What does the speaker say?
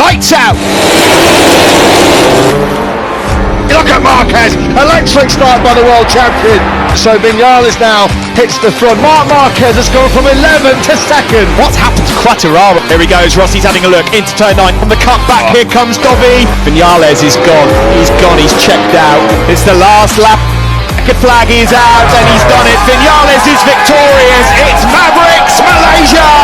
Lights out! Look at Marquez, electric start by the world champion. So Vinales now hits the front. Marc Marquez has gone from 11 to second. What's happened to Quartararo? Here he goes, Rossi's having a look into turn 9. On the cutback, here comes Dovi. Vinales is gone, he's checked out. It's the last lap. Checkered flag is out and he's done it. Vinales is victorious. It's Mavericks Malaysia.